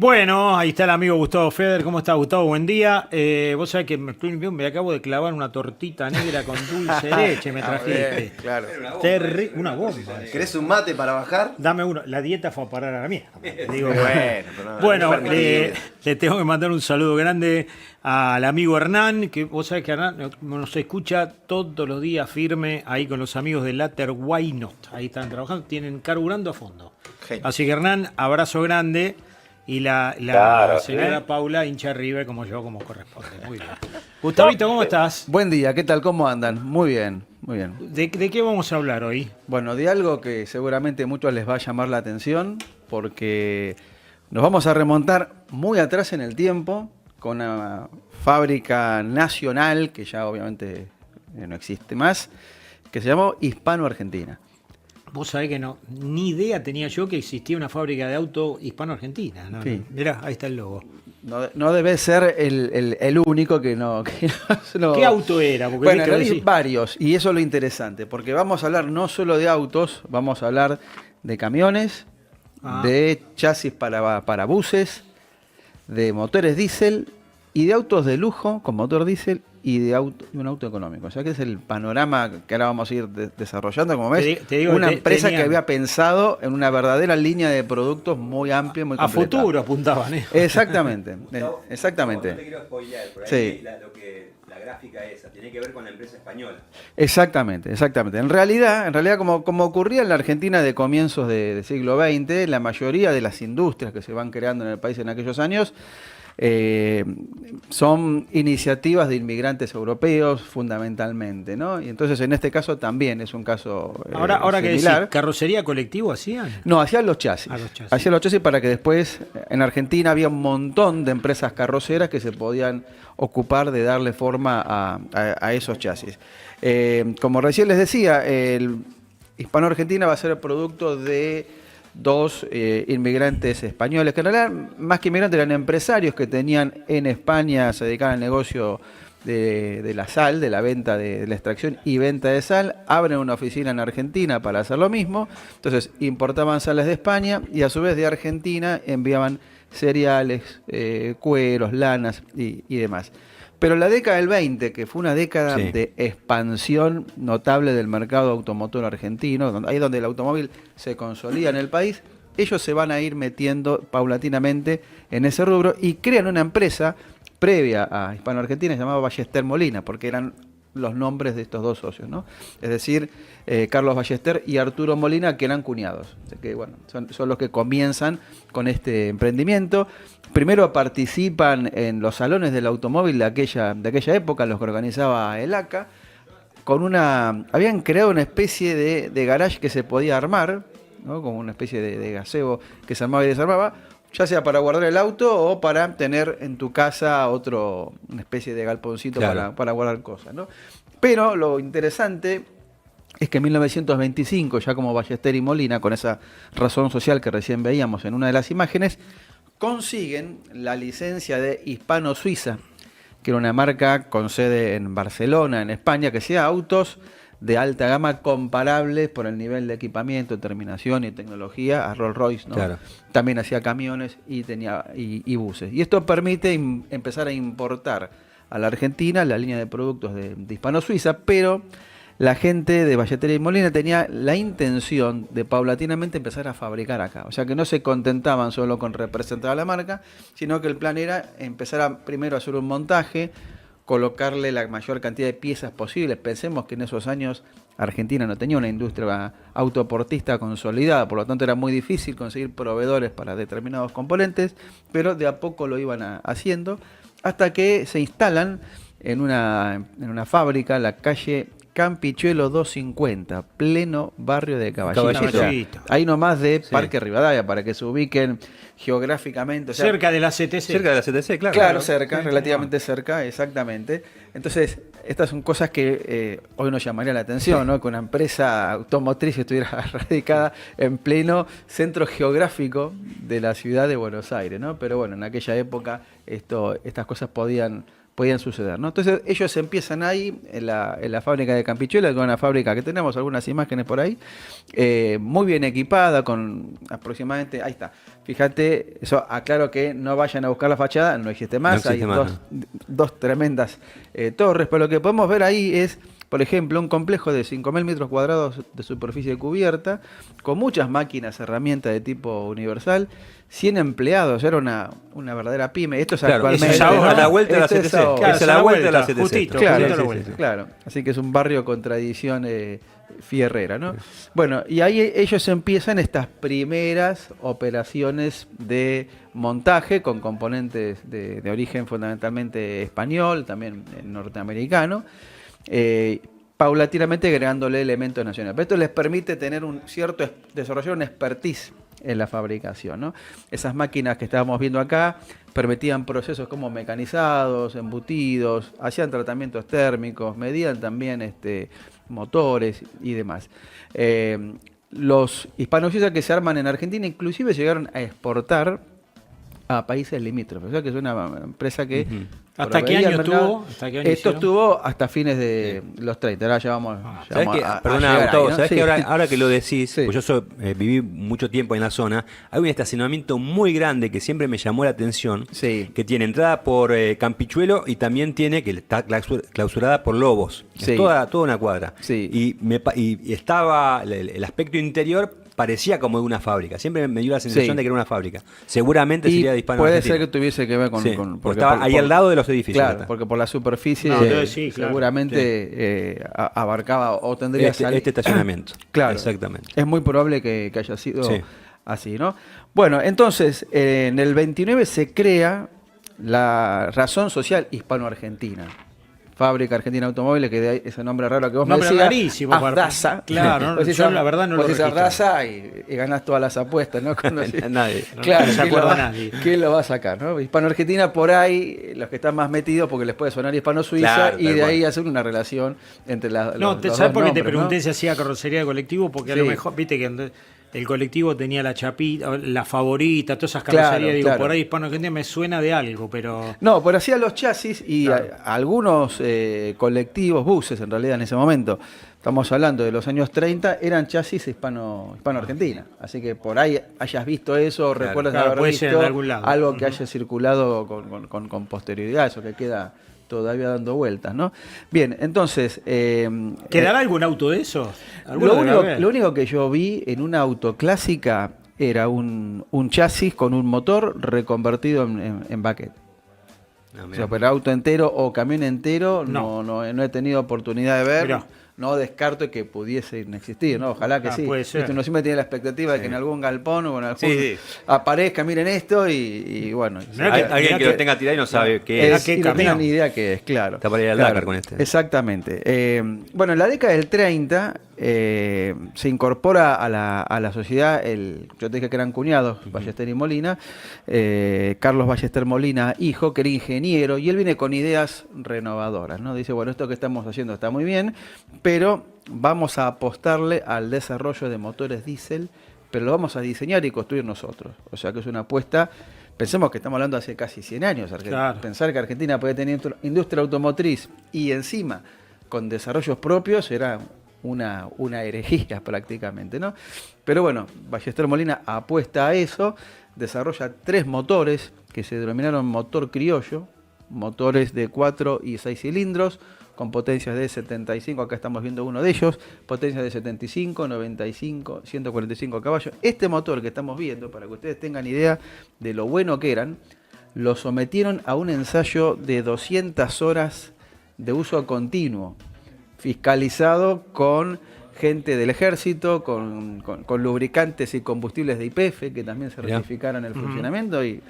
Bueno, ahí está el amigo Gustavo Feder. ¿Cómo está, Gustavo? Buen día. Vos sabés que me acabo de clavar una tortita negra con dulce de leche, me trajiste. Bien, claro. Una bomba. ¿Querés un mate para bajar? Dame uno. La dieta fue a parar a la mierda. Digo, Pero no, bueno, no es permitido. le tengo que mandar un saludo grande al amigo Hernán, que vos sabés que Hernán nos escucha todos los días firme ahí con los amigos de Later Why Not. Ahí están trabajando, tienen carburando a fondo. Genio. Así que Hernán, abrazo grande. Y la Claro, señora Paula, hincha River, como yo, como corresponde. Muy bien. Gustavito, ¿cómo estás? Buen día, ¿qué tal? ¿Cómo andan? Muy bien, muy bien. ¿De qué vamos a hablar hoy? Bueno, de algo que seguramente a muchos les va a llamar la atención, porque nos vamos a remontar muy atrás en el tiempo, con una fábrica nacional, que ya obviamente no existe más, que se llamó Hispano-Argentina. Vos sabés que no, ni idea tenía yo que existía una fábrica de auto hispano-argentina. ¿No? Sí. Mirá, ahí está el logo. No debe ser el único que no... ¿Qué auto era? Porque Bueno, en viste, realidad hay decís- varios, y eso es lo interesante, porque vamos a hablar no solo de autos, vamos a hablar de camiones, de chasis para buses, de motores diésel y de autos de lujo con motor diésel y de un auto económico. O sea que es el panorama que ahora vamos a ir desarrollando, como ves, Te digo, una empresa que tenían- había pensado en una verdadera línea de productos muy amplia, muy a completa. futuro apuntaban, ¿eh? Exactamente, No, no te exactamente. quiero spoilear, por ahí Sí. la gráfica esa tiene que ver con la empresa española. Exactamente, exactamente. En realidad como ocurría en la Argentina de comienzos del siglo XX, la mayoría de las industrias que se van creando en el país en aquellos años son iniciativas de inmigrantes europeos fundamentalmente, ¿no? Y entonces en este caso también es un caso Ahora que decís, similar. ¿carrocería colectivo hacían? No, hacían los chasis. Ah, los chasis. Hacían los chasis para que después, en Argentina había un montón de empresas carroceras que se podían ocupar de darle forma a esos chasis. Como recién les decía, el Hispano-Argentina va a ser el producto de dos inmigrantes españoles, que en realidad más que inmigrantes eran empresarios que tenían en España, se dedicaban al negocio de la sal, de la venta de la extracción y venta de sal, abren una oficina en Argentina para hacer lo mismo, entonces importaban sales de España y a su vez de Argentina enviaban cereales, cueros, lanas y demás. Pero la década del 20, que fue una década Sí. de expansión notable del mercado automotor argentino, ahí es donde el automóvil se consolida en el país, ellos se van a ir metiendo paulatinamente en ese rubro y crean una empresa previa a Hispano-Argentina llamada Ballester Molina, porque eran los nombres de estos dos socios, ¿no? Es decir, Carlos Ballester y Arturo Molina, que eran cuñados. Así que, bueno, son los que comienzan con este emprendimiento. Primero participan en los salones del automóvil de aquella época, los que organizaba el ACA, habían creado una especie de garage que se podía armar, ¿no? Como una especie de gazebo que se armaba y desarmaba, ya sea para guardar el auto o para tener en tu casa una especie de galponcito Claro. para guardar cosas, ¿no? Pero lo interesante es que en 1925, ya como Ballester y Molina, con esa razón social que recién veíamos en una de las imágenes, consiguen la licencia de Hispano-Suiza, que era una marca con sede en Barcelona, en España, que hacía autos de alta gama comparables por el nivel de equipamiento, terminación y tecnología a Rolls-Royce, ¿no? Claro. También hacía camiones y buses. Y esto permite empezar a importar a la Argentina la línea de productos de Hispano-Suiza, pero la gente de Ballester y Molina tenía la intención de paulatinamente empezar a fabricar acá. O sea que no se contentaban solo con representar a la marca, sino que el plan era empezar primero a hacer un montaje, colocarle la mayor cantidad de piezas posibles. Pensemos que en esos años Argentina no tenía una industria autoportista consolidada, por lo tanto era muy difícil conseguir proveedores para determinados componentes, pero de a poco lo iban haciendo, hasta que se instalan en una fábrica, la calle Campichuelo 250, pleno barrio de Caballito. Caballito. Ahí nomás de Sí. Parque Rivadavia, para que se ubiquen geográficamente. O sea, Cerca de la CTC. Cerca de la CTC, claro. Claro, cerca, Sí, relativamente cerca, exactamente. Entonces, estas son cosas que hoy nos llamaría la atención, ¿no? Que una empresa automotriz estuviera radicada en pleno centro geográfico de la ciudad de Buenos Aires, ¿no? Pero bueno, en aquella época estas cosas podían podían suceder, ¿no? Entonces ellos empiezan ahí en la fábrica de Campichuelo, que es una fábrica que tenemos algunas imágenes por ahí, muy bien equipada, con aproximadamente, ahí está, fíjate, eso aclaro que no vayan a buscar la fachada, no existe más, No existe hay más, dos tremendas torres, pero lo que podemos ver ahí es, por ejemplo, un complejo de 5.000 metros cuadrados de superficie cubierta, con muchas máquinas, herramientas de tipo universal, 100 empleados, era una verdadera pyme. Esto es Claro, actualmente. eso es ahora, a la vuelta de la Esto es CTC. ahora. Es a la vuelta de la CTC. Justito, Claro, justito a la sí, vuelta. Claro, así que es un barrio con tradición fierrera, ¿no? Bueno, y ahí ellos empiezan estas primeras operaciones de montaje con componentes de origen fundamentalmente español, también norteamericano, paulatinamente agregándole elementos nacionales. Pero esto les permite tener desarrollar una expertise en la fabricación, ¿no? Esas máquinas que estábamos viendo acá permitían procesos como mecanizados, embutidos, hacían tratamientos térmicos, medían también motores y demás. Los hispanos que se arman en Argentina inclusive llegaron a exportar a países limítrofes, o sea que es una empresa que... ¿Hasta qué proveía año al mercado. estuvo? ¿Hasta qué año Esto hicieron? estuvo hasta fines de los 30, ahora ya vamos, ¿Sabés que, a perdona, llegar Gustavo, ahí, ¿no? ¿sabés Sí. que ahora que lo decís, Sí. pues yo viví mucho tiempo en la zona, hay un estacionamiento muy grande que siempre me llamó la atención, Sí. que tiene entrada por Campichuelo y también tiene, que está clausurada por Lobos. Sí. Es toda una cuadra. Sí. Y estaba, el aspecto interior parecía como de una fábrica. Siempre me dio la sensación Sí. de que era una fábrica. Seguramente Y sería de Hispano puede Argentina. ser que tuviese que ver con... Sí, con- porque estaba ahí al lado de los edificios. Claro, porque por la superficie No, entonces sí, claro. seguramente abarcaba o tendría este estacionamiento. Claro. Exactamente. Es muy probable que haya sido Sí. así, ¿no? Bueno, entonces, en el 29 se crea la Razón Social Hispano-Argentina. Fábrica Argentina de Automóviles, que de ahí ese nombre raro que vos Nombre me decías. rarísimo, Afdasa. claro, Vos decís, yo la verdad no lo vos decís registro. Afdasa y ganás todas las apuestas, ¿no? Nadie. Claro, No se ¿quién acuerda lo va- nadie. ¿quién lo va a sacar? ¿No? Hispano-Argentina, por ahí, los que están más metidos, porque les puede sonar hispano-suiza, Claro, y tal de cual. ahí hacer una relación entre No, los ¿sabes dos por qué te nombres, pregunté ¿no? si hacía carrocería de colectivo? Porque a lo Sí. mejor, viste que el colectivo tenía la chapita, la favorita, todas esas Claro, carrocerías. Digo, claro. por ahí Hispano Argentina me suena de algo, pero. No, pero hacía los chasis y Claro. algunos colectivos, buses en realidad en ese momento, estamos hablando de los años 30, eran chasis hispano-argentina. Así que por ahí hayas visto eso, Claro. recuerdas Claro, haber puede ser visto en algún lado. algo que haya circulado con posterioridad, eso que queda todavía dando vueltas, ¿no? Bien, entonces... ¿Quedará algún auto de esos? ¿Alguno debe haber? Lo único que yo vi en una auto clásica era un chasis con un motor reconvertido en baquet. No, O mirá. sea, pero auto entero o camión entero No. no he tenido oportunidad de ver. Mirá. No descarto que pudiese existir, ¿no? Ojalá que sí. Puede ser. Viste, uno siempre tiene la expectativa de que en algún galpón o en algún Sí. aparezca, miren esto y bueno. Mirá Hay- que- alguien mirá que que- lo tenga tirado y no sabe qué Mirá es. qué Y no camión. tengan ni idea qué es, claro. Está para ir al Claro, Dakar con este. Exactamente. Bueno, en la década del 30 se incorpora a la sociedad, yo te dije que eran cuñados, Ballester y Molina, Carlos Ballester Molina, hijo, que era ingeniero, y él viene con ideas renovadoras, ¿no? Dice, bueno, esto que estamos haciendo está muy bien, pero vamos a apostarle al desarrollo de motores diésel, pero lo vamos a diseñar y construir nosotros. O sea que es una apuesta. Pensemos que estamos hablando hace casi 100 años. Claro. Pensar que Argentina puede tener industria automotriz y encima con desarrollos propios era una herejía prácticamente, ¿no? Pero bueno, Ballester Molina apuesta a eso, desarrolla 3 motores que se denominaron motor criollo, motores de 4 y 6 cilindros, con potencias de 75, acá estamos viendo uno de ellos, potencias de 75, 95, 145 caballos. Este motor que estamos viendo, para que ustedes tengan idea de lo bueno que eran, lo sometieron a un ensayo de 200 horas de uso continuo, fiscalizado con gente del ejército, con lubricantes y combustibles de YPF, que también certificaron el funcionamiento, y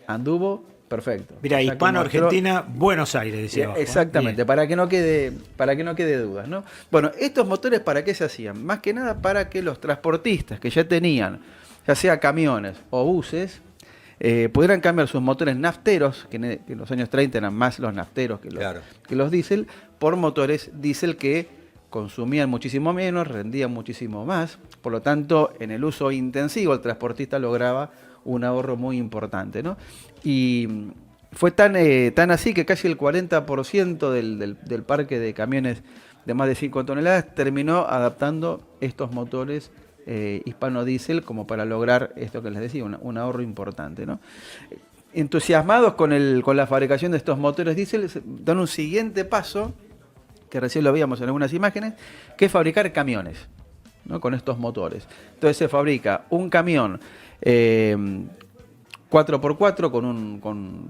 anduvo perfecto. Mira, O sea que Hispano mostró- Argentina, Buenos Aires, decía abajo. Exactamente, Bien. para que no quede dudas, ¿no? Bueno, estos motores, ¿para qué se hacían? Más que nada para que los transportistas que ya tenían, ya sea camiones o buses, pudieran cambiar sus motores nafteros, que en los años 30 eran más los nafteros Claro. que los diésel, por motores diésel que consumían muchísimo menos, rendían muchísimo más. Por lo tanto, en el uso intensivo, el transportista lograba un ahorro muy importante, ¿no? Y Fue tan así que casi el 40% del parque de camiones de más de 5 toneladas terminó adaptando estos motores hispano diésel como para lograr esto que les decía, un ahorro importante, ¿no? Entusiasmados con la fabricación de estos motores diésel, dan un siguiente paso, que recién lo veíamos en algunas imágenes, que es fabricar camiones, ¿no? Con estos motores. Entonces se fabrica un camión 4x4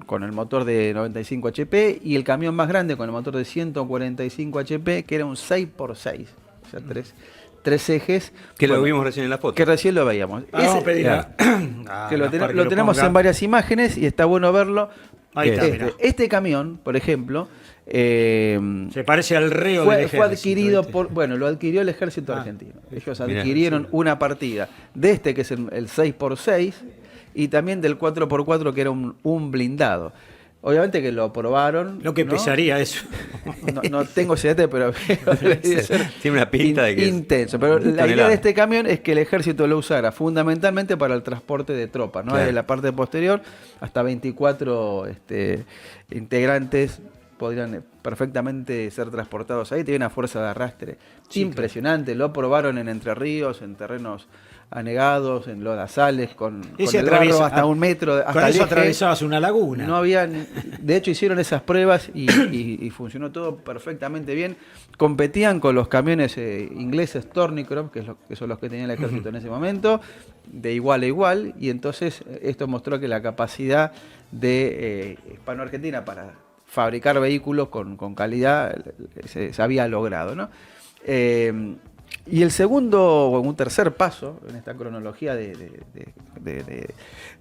con el motor de 95 HP y el camión más grande con el motor de 145 HP, que era un 6x6, o sea, tres ejes. Que lo vimos recién en la foto. Que recién lo veíamos. Vamos a pedir Que lo tenemos en varias imágenes y está bueno verlo. Ahí está, mirá. Este camión, por ejemplo, se parece al reo del fue ejército, adquirido ¿viste? lo adquirió el ejército argentino. Ellos Mirá, adquirieron una partida de este que es el 6x6 y también del 4x4 que era un blindado. Obviamente que lo probaron. Lo que ¿no? pesaría eso. No tengo ese dato, pero debe ser Tiene una pinta de que es intenso. Pero la idea tonelada. de este camión es que el ejército lo usara fundamentalmente para el transporte de tropas, ¿no? Claro. De la parte posterior, hasta 24 integrantes podrían perfectamente ser transportados ahí. Tiene una fuerza de arrastre impresionante. Lo probaron en Entre Ríos, en terrenos anegados, en lodazales, con el barro hasta 1 metro. Hasta con el eso eje. atravesabas una laguna. No había, de hecho hicieron esas pruebas y funcionó todo perfectamente bien. Competían con los camiones ingleses Thornycroft, que son los que tenía el ejército en ese momento, de igual a igual, y entonces esto mostró que la capacidad de Hispano-Argentina para fabricar vehículos con calidad se había logrado, ¿no? Y el segundo o un tercer paso en esta cronología de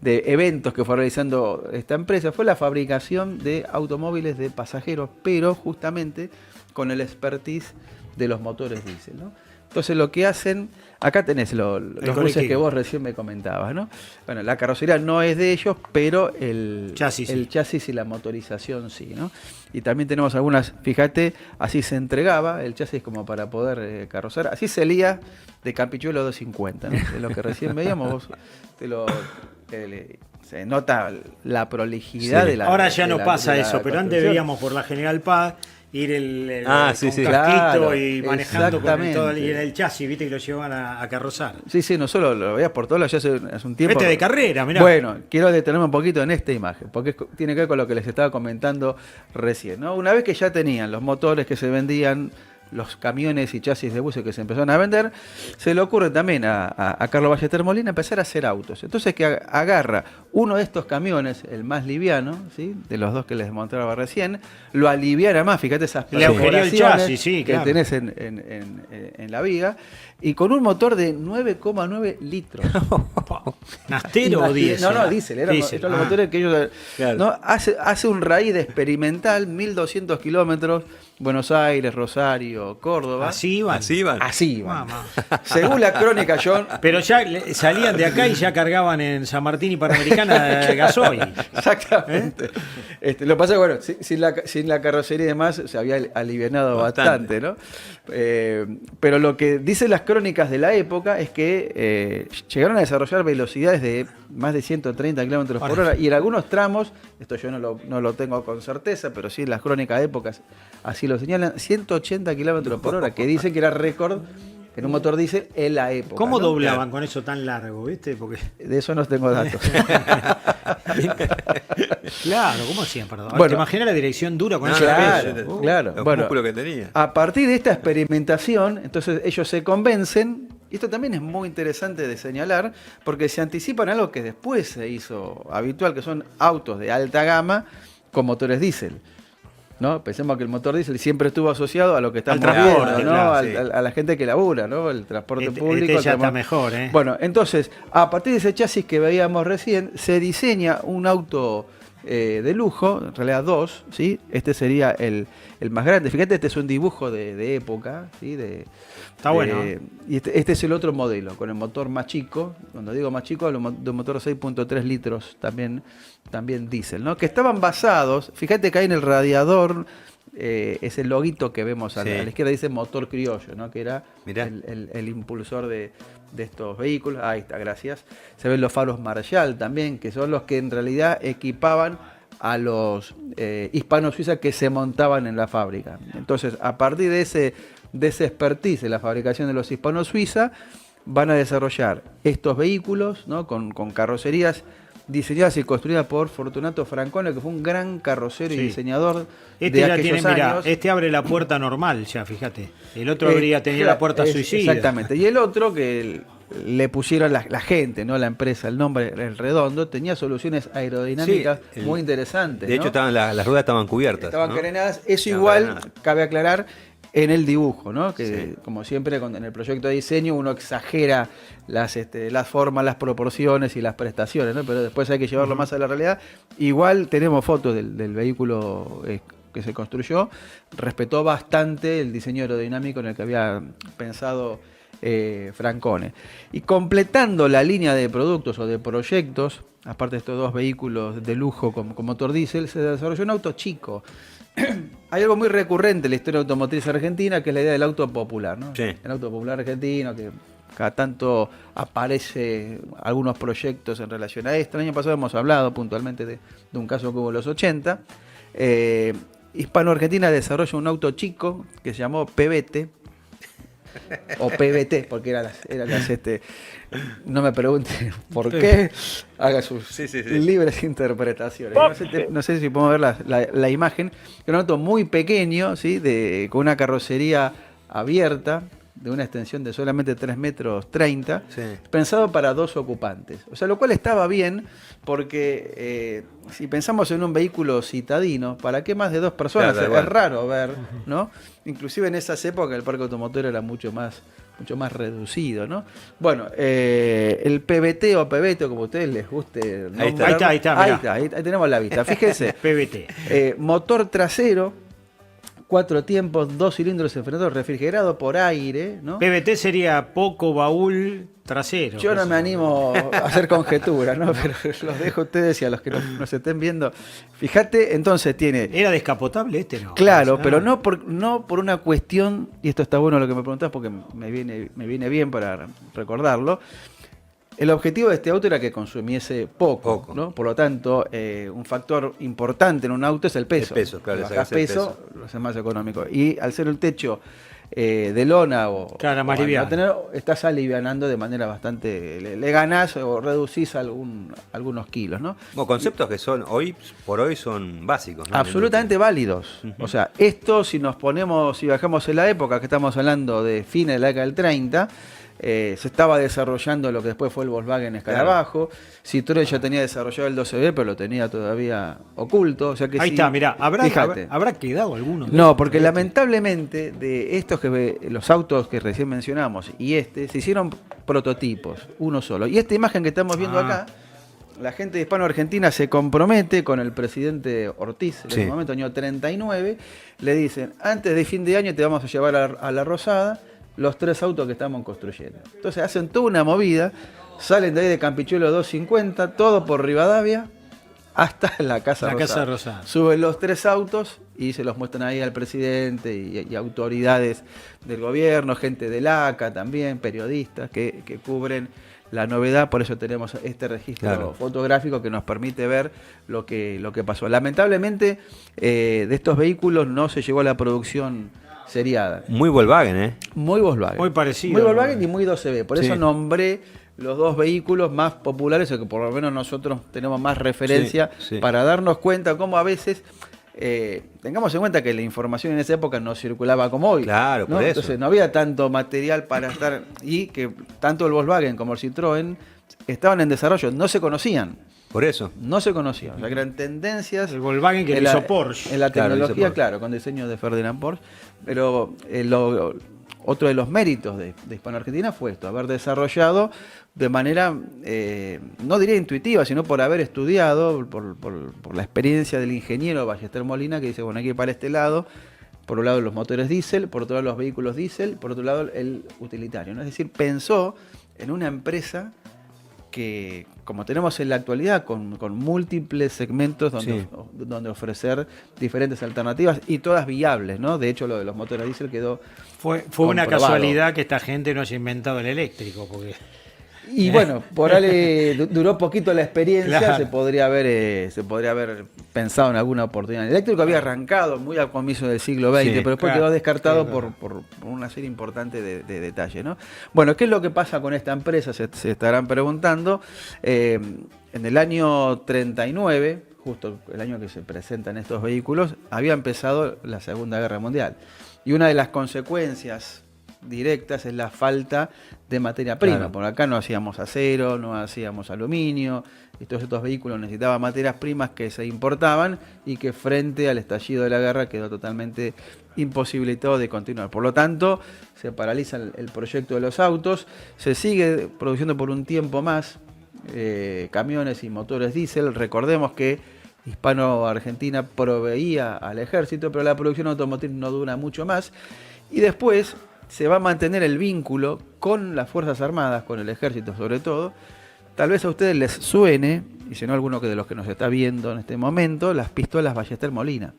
eventos que fue realizando esta empresa fue la fabricación de automóviles de pasajeros, pero justamente con el expertise de los motores diésel, ¿no? Entonces lo que hacen, acá tenés los buses colectivo que vos recién me comentabas, ¿no? Bueno, la carrocería no es de ellos, pero el chasis y la motorización sí, ¿no? Y también tenemos algunas, fíjate, así se entregaba el chasis como para poder carrozar, así salía de Campichuelo 250, ¿no? De lo que recién veíamos, vos se nota la prolijidad de la. Ahora ya no pasa de la eso, pero antes construcción. veíamos por la General Paz ir sí, con sí. casquito Claro, y manejando con exactamente. el chasis, viste, que lo llevaban a carrozar. Sí, no solo lo veías por todos lados, ya hace un tiempo. Este de carrera, mirá. Bueno, quiero detenerme un poquito en esta imagen, porque tiene que ver con lo que les estaba comentando recién, ¿no? Una vez que ya tenían los motores que se vendían, los camiones y chasis de buses que se empezaron a vender, se le ocurre también a Carlos Ballester Molina empezar a hacer autos. Entonces que agarra uno de estos camiones, el más liviano, ¿sí? De los dos que les mostraba recién, lo aliviana más, fíjate esas Le agujereó el chasis, sí, que claro. tenés en la viga, y con un motor de 9,9 litros. ¿Nastero o diésel? No, diésel, eran Diésel, los motores que ellos... Claro. ¿no? Hace un raíz de experimental, 1.200 kilómetros, Buenos Aires, Rosario, Córdoba. Así iban. Así iban. Así iban. Mamá. Según la crónica, John... Pero ya salían de acá y ya cargaban en San Martín y Panamericana gasoil. Exactamente. Lo que pasa es que, bueno, sin la carrocería y demás, se había alivianado bastante, ¿no? Pero lo que dicen las crónicas de la época es que llegaron a desarrollar velocidades de más de 130 kilómetros por hora, y en algunos tramos, esto yo no lo tengo con certeza, pero sí en las crónicas de épocas así lo señalan, 180 kilómetros por hora, que dicen que era récord en un motor diésel en la época. ¿Cómo ¿no? doblaban con eso tan largo, viste? Porque De eso no tengo datos. claro, ¿cómo hacían? Perdón. Bueno. ¿Te imaginas la dirección dura con ese claro, peso? claro. Los Bueno, músculos que tenía. a partir de esta experimentación, entonces ellos se convencen, y esto también es muy interesante de señalar, porque se anticipan a algo que después se hizo habitual, que son autos de alta gama con motores diésel. ¿No? Pensemos que el motor diésel siempre estuvo asociado a lo que estamos transporte, viendo, ¿no? claro, sí. A la gente que labura, ¿no? El transporte público. Este ya el está mejor, ¿eh? Bueno, entonces, a partir de ese chasis que veíamos recién, se diseña un auto de lujo, en realidad dos, ¿sí? Este sería el más grande. Fíjate, este es un dibujo de época, ¿sí? Está bueno. Y este es el otro modelo, con el motor más chico. Cuando digo más chico, hablo de un motor 6.3 litros, también diésel, ¿no? Que estaban basados, fíjate que hay en el radiador, ese loguito que vemos a la izquierda dice motor criollo, ¿no? Que era el impulsor de estos vehículos. Ahí está, gracias. Se ven los faros Marshall también, que son los que en realidad equipaban a los hispano-suizas que se montaban en la fábrica. Entonces, a partir de ese expertise en la fabricación de los hispano-suizas, van a desarrollar estos vehículos, ¿no? con carrocerías diseñadas y construidas por Fortunato Francone, que fue un gran carrocero y diseñador Este de ya aquellos tiene, mirá, años. este abre la puerta normal ya, fíjate. El otro tenía la puerta suicida. Exactamente. Y el otro que le pusieron la gente, no la empresa, el nombre, el redondo, tenía soluciones aerodinámicas muy interesantes. De hecho, las ruedas estaban cubiertas. Estaban carenadas. Eso Estaban igual, carenadas. cabe aclarar, en el dibujo, ¿no? Que como siempre en el proyecto de diseño uno exagera las formas, las proporciones y las prestaciones, ¿no? Pero después hay que llevarlo más a la realidad. Igual tenemos fotos del vehículo que se construyó. Respetó bastante el diseño aerodinámico en el que había pensado Francone. Y completando la línea de productos o de proyectos, aparte de estos dos vehículos de lujo con motor diésel, se desarrolló un auto chico. Hay algo muy recurrente en la historia automotriz argentina, que es la idea del auto popular, ¿no? Sí. El auto popular argentino, que cada tanto aparece algunos proyectos en relación a esto. El año pasado hemos hablado puntualmente de un caso que hubo en los 80. Hispano-Argentina desarrolla un auto chico que se llamó PBT, o PBT, porque eran las no me pregunten por qué, haga sus libres interpretaciones. No sé si podemos ver la imagen, era un auto muy pequeño, ¿sí? Con una carrocería abierta, de una extensión de solamente 3,30 metros, pensado para 2 ocupantes. O sea, lo cual estaba bien, porque si pensamos en un vehículo citadino, ¿para qué más de 2 personas? Claro, es raro ver, ¿no? Inclusive en esas épocas el parque automotor era mucho más reducido, ¿no? Bueno, el PBT o PBT, como a ustedes les guste. Ahí está, ahí tenemos la vista. Fíjense. PBT. Motor trasero, 4 tiempos, 2 cilindros enfrenados, refrigerado por aire, ¿no? PBT sería poco baúl trasero. Yo no me animo a hacer conjeturas, ¿no? Pero los dejo a ustedes y a los que nos estén viendo. Fíjate, entonces tiene... ¿Era descapotable este, no? Claro, pero no por una cuestión, y esto está bueno lo que me preguntás porque me viene bien para recordarlo. El objetivo de este auto era que consumiese poco. ¿No? Por lo tanto, un factor importante en un auto es el peso. El peso, claro. Si bajás peso, lo hace más económico. Y al ser el techo de lona claro, más liviano, estás alivianando de manera bastante... Le ganás o reducís algunos kilos, ¿no? Bueno, conceptos que son hoy por hoy son básicos, ¿no? Absolutamente válidos. O sea, esto si bajamos en la época, que estamos hablando de fines de la década del 30... se estaba desarrollando lo que después fue el Volkswagen Escarabajo. Citroën ya tenía desarrollado el 12B, pero lo tenía todavía oculto. O sea que ahí está, mirá, ¿habrá quedado alguno? No, porque lamentablemente de los autos que recién mencionamos y se hicieron prototipos, uno solo. Y esta imagen que estamos viendo acá, la gente de Hispano-Argentina se compromete con el presidente Ortiz, en ese momento, año 39, le dicen, antes de fin de año te vamos a llevar a la Rosada los 3 autos que estamos construyendo. Entonces hacen toda una movida, salen de ahí de Campichuelo 250, todo por Rivadavia, hasta la Casa Rosada. Suben los 3 autos y se los muestran ahí al presidente y autoridades del gobierno, gente del ACA también, periodistas que cubren la novedad. Por eso tenemos este registro fotográfico que nos permite ver lo que pasó. Lamentablemente de estos vehículos no se llegó a la producción seriada. Muy Volkswagen, ¿eh? Muy Volkswagen. Muy parecido. Muy Volkswagen y muy 12B. Por eso nombré los 2 vehículos más populares, o que por lo menos nosotros tenemos más referencia para darnos cuenta cómo a veces... tengamos en cuenta que la información en esa época no circulaba como hoy. Claro, ¿no? por eso. Entonces no había tanto material para estar... Y que tanto el Volkswagen como el Citroën estaban en desarrollo, no se conocían. Por eso. No se conocían. O sea, que eran tendencias... El Volkswagen que lo hizo Porsche. En la tecnología, claro, con diseño de Ferdinand Porsche. Pero otro de los méritos de Hispano-Argentina fue esto, haber desarrollado de manera, no diría intuitiva, sino por haber estudiado, por la experiencia del ingeniero Ballester Molina, que dice, bueno, hay que ir para este lado. Por un lado los motores diésel, por otro lado los vehículos diésel, por otro lado el utilitario, ¿no? Es decir, pensó en una empresa que, como tenemos en la actualidad, con múltiples segmentos donde ofrecer diferentes alternativas y todas viables, ¿no? De hecho, lo de los motores diésel quedó Fue una casualidad que esta gente no haya inventado el eléctrico, porque Y bueno, por ahí duró poquito la experiencia, Claro. se podría haber pensado en alguna oportunidad. El eléctrico había arrancado muy al comienzo del siglo XX, Sí, pero después claro, quedó descartado sí, por una serie importante de detalles, ¿no? Bueno, ¿qué es lo que pasa con esta empresa? Se estarán preguntando. En el año 39, justo el año que se presentan estos vehículos, había empezado la Segunda Guerra Mundial. Y una de las consecuencias directas es la falta de materia prima. Claro. Por acá no hacíamos acero, no hacíamos aluminio, y todos estos vehículos necesitaban materias primas que se importaban y que frente al estallido de la guerra quedó totalmente imposibilitado de continuar. Por lo tanto, se paraliza el proyecto de los autos, se sigue produciendo por un tiempo más camiones y motores diésel. Recordemos que Hispano-Argentina proveía al ejército, pero la producción automotriz no dura mucho más. Y después se va a mantener el vínculo con las Fuerzas Armadas, con el ejército sobre todo. Tal vez a ustedes les suene, y si no alguno de los que nos está viendo en este momento, las pistolas Ballester Molina,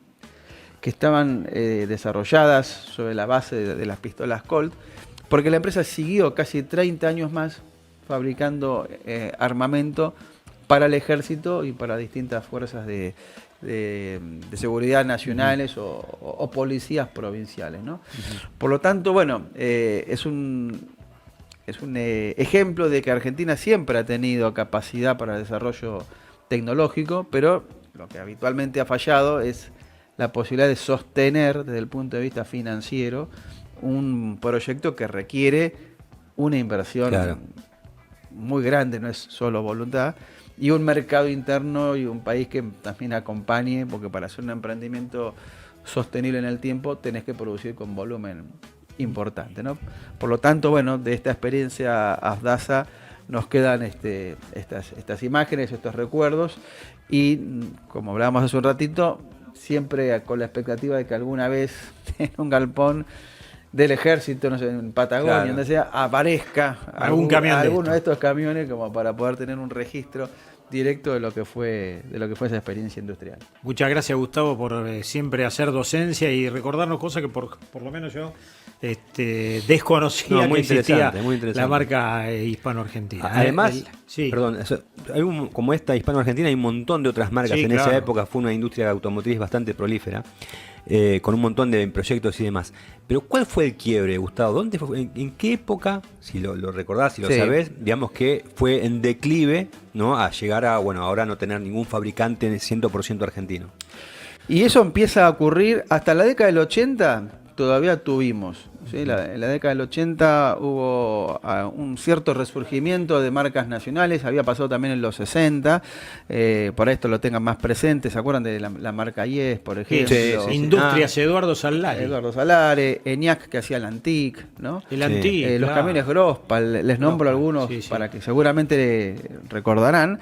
que estaban desarrolladas sobre la base de las pistolas Colt, porque la empresa siguió casi 30 años más fabricando armamento para el ejército y para distintas fuerzas de seguridad nacionales o policías provinciales, ¿no? Por lo tanto, bueno, es un ejemplo de que Argentina siempre ha tenido capacidad para el desarrollo tecnológico, pero lo que habitualmente ha fallado es la posibilidad de sostener desde el punto de vista financiero un proyecto que requiere una inversión Claro. muy grande, no es solo voluntad, y un mercado interno y un país que también acompañe, porque para hacer un emprendimiento sostenible en el tiempo tenés que producir con volumen importante, ¿no? Por lo tanto, bueno, de esta experiencia AFDASA nos quedan estas imágenes, estos recuerdos, y como hablábamos hace un ratito, siempre con la expectativa de que alguna vez en un galpón del ejército, no sé, en Patagonia, Claro. donde sea, aparezca Algún camión de alguno esto. de estos camiones como para poder tener un registro directo de lo que fue esa experiencia industrial. Muchas gracias, Gustavo, por siempre hacer docencia y recordarnos cosas que por lo menos yo desconocía No, muy que existía interesante, muy interesante. la marca hispano-argentina. Además, Sí. perdón, como esta hispano-argentina, hay un montón de otras marcas. Sí, En claro. esa época fue una industria automotriz bastante prolífera, con un montón de proyectos y demás. Pero ¿cuál fue el quiebre, Gustavo? ¿Dónde fue, en qué época, si lo recordás, si lo Sí. sabés, digamos que fue en declive, ¿no? A llegar a, bueno, ahora no tener ningún fabricante 100% argentino? Y eso empieza a ocurrir hasta la década del 80, todavía tuvimos. ¿Sí? En la década del 80 hubo un cierto resurgimiento de marcas nacionales, había pasado también en los 60, por esto lo tengan más presente, ¿se acuerdan de la marca Yes, por ejemplo? sí. Industrias Eduardo Salari. Eduardo Salare, ENIAC que hacía el Antic, ¿no? El Sí. antiguo. Los camiones Grospal, les nombro Grospal, algunos sí, sí. para que seguramente recordarán.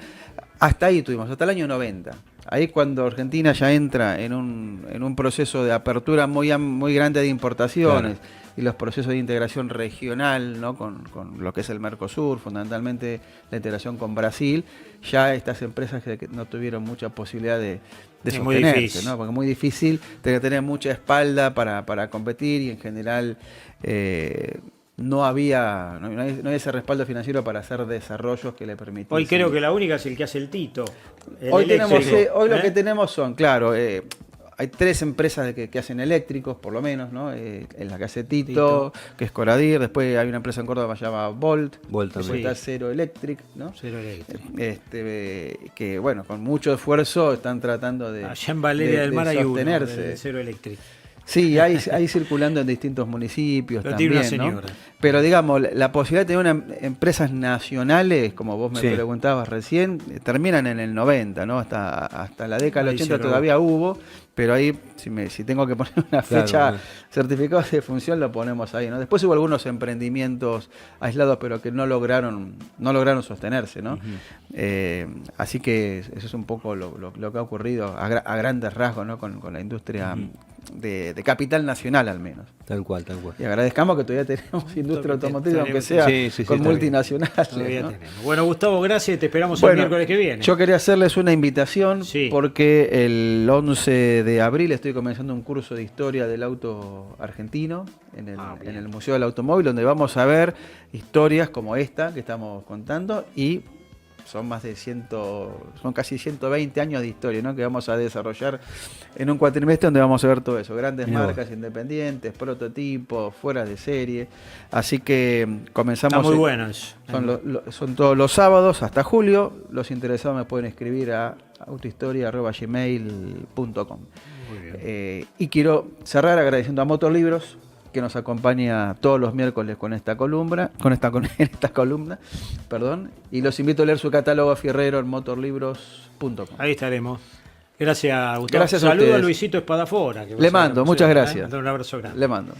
Hasta ahí tuvimos, hasta el año 90. Ahí cuando Argentina ya entra en un proceso de apertura muy grande de importaciones, Claro. y los procesos de integración regional, ¿no? con lo que es el Mercosur, fundamentalmente la integración con Brasil, ya estas empresas que no tuvieron mucha posibilidad de Es muy sostenerse, difícil. ¿no? Porque es muy difícil tener mucha espalda para competir, y en general no había ese respaldo financiero para hacer desarrollos que le permitieran. Hoy creo que la única es el que hace el Tito. el Hoy eléctrico, lo ¿eh? que tenemos son, claro, hay 3 empresas que hacen eléctricos, por lo menos, ¿no? En la que hace Tito, que es Coradir. Después hay una empresa en Córdoba que se llama Volt. Volt Después también. está Zero Electric, ¿no? Cero eléctrico. Que bueno, con mucho esfuerzo están tratando de Allá en Valeria del Mar hay uno, sostenerse. de Cero eléctrico. Sí, hay circulando en distintos municipios Pero tiene también, una ¿no? señora. Pero digamos, la posibilidad de tener empresas nacionales, como vos me Sí. preguntabas recién, terminan en el 90, ¿no? Hasta la década Ahí del se 80 acabó. todavía hubo, pero ahí, si tengo que poner una Claro, fecha, bueno. certificado de función, lo ponemos ahí, ¿no? Después hubo algunos emprendimientos aislados, pero que no lograron sostenerse, ¿no? Así que eso es un poco lo que ha ocurrido a grandes rasgos, ¿no? Con la industria de capital nacional al menos. Tal cual, tal cual. Y agradezcamos que todavía tenemos industria automotriz, aunque tenemos- sea Sí, sí, sí, con está bien. multinacionales. Todavía ¿no? tenemos. Bueno, Gustavo, gracias. Te esperamos el Bueno, miércoles que viene. yo quería hacerles una invitación Sí. porque el 11 de abril estoy comenzando un curso de historia del auto argentino en el Museo del Automóvil, donde vamos a ver historias como esta que estamos contando y son son casi 120 años de historia, ¿no? Que vamos a desarrollar en un cuatrimestre donde vamos a ver todo eso, grandes Mirá marcas independientes, prototipos, fuera de serie. Así que comenzamos. Está muy bueno eso. Son todos los sábados hasta julio. Los interesados me pueden escribir a autohistoria@gmail.com. Muy bien. Y quiero cerrar agradeciendo a Motor Libros, que nos acompaña todos los miércoles con esta columna, perdón, y los invito a leer su catálogo fierrero en motorlibros.com. Ahí estaremos. Gracias, Gustavo. Gracias a Saludo a ustedes. Luisito Espadafora. que Le mando, muchas gracias. Un abrazo grande. Le mando.